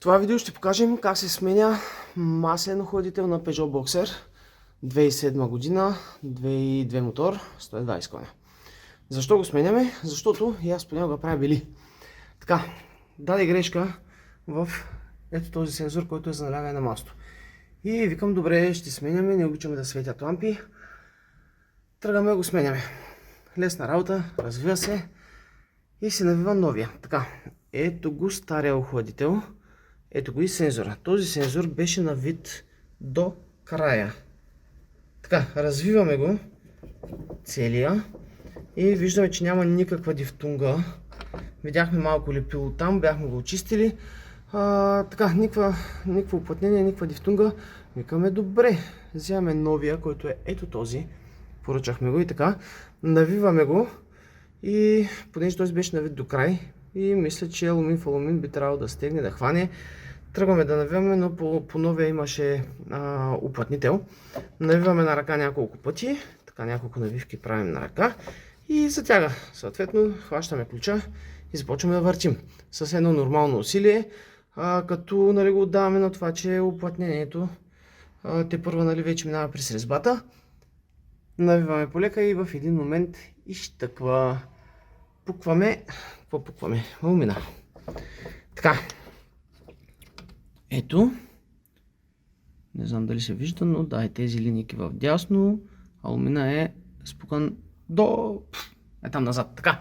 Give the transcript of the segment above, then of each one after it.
това видео ще покажем как се сменя масен охладител на Peugeot Boxer 2007 година, 2.2 мотор, 120 коня. Защо го сменяме? Защото и аз понякога правя бели. Така, даде грешка в ето този сензор, който е за налягане на маслото. И викам, добре, ще сменяме, не обичаме да светят лампи. Тръгваме го сменяме. Лесна работа, развива се и се навива новия. Така, ето го стария охладител. Ето го и сензора. Този сензор беше на вид до края. Така, развиваме го целия и виждаме, че няма никаква дифтунга. Видяхме малко лепило там, бяхме го очистили. Така, никакво уплътнение, никаква дифтунга. Викаме, добре, вземаме новия, който е ето този. Поръчахме го и така. Навиваме го и понеже този беше на вид до край и мисля, че алумин в алумин би трябвало да стегне, да хване. Тръгваме да навиваме, но по новия имаше уплътнител. Навиваме на ръка няколко пъти. Така, няколко навивки правим на ръка и затяга. Съответно, хващаме ключа и започваме да въртим. С едно нормално усилие, като го отдаваме на това, че уплътнението тепърва вече минава през резбата. Навиваме полека и в един момент изтъква. Пукваме. Какво пукваме? Алумина. Така. Ето. Не знам дали се вижда, но да, тези линейки в дясно. Алумина е спукан до... е там назад. Така.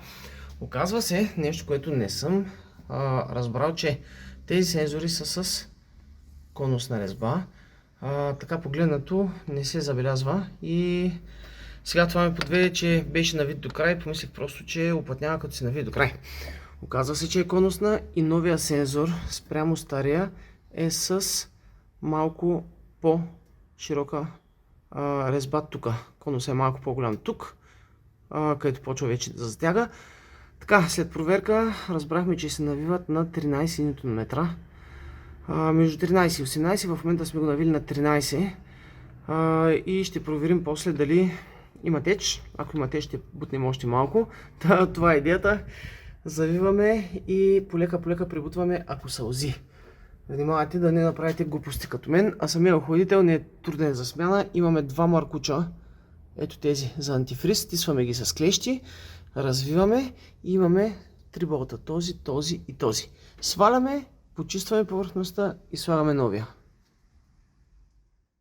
Оказва се нещо, което не съм разбрал, че тези сензори са с конусна резба. Така погледнато не се забелязва и сега това ме подведе, че беше навит до край. Помислих просто, че уплътнява като се навие до край. Оказва се, че е конусна и новия сензор спрямо стария е с малко по-широка резба тук. Конус е малко по-голям тук, където почва вече да затяга. Така, след проверка разбрахме, че се навиват на 13 Нм. Между 13 и 18, в момента сме го навили на 13 и ще проверим после дали има теч. Ако има теч, ще бутнем още малко. Това е идеята. Завиваме и полека прибутваме, ако сълзи. Внимавайте да не направите глупости като мен, а самия охладител не е труден за смяна. Имаме два маркуча, ето тези за антифриз, стисваме ги с клещи, развиваме и имаме три болта, този и този. Сваляме, почистваме повърхността и слагаме новия.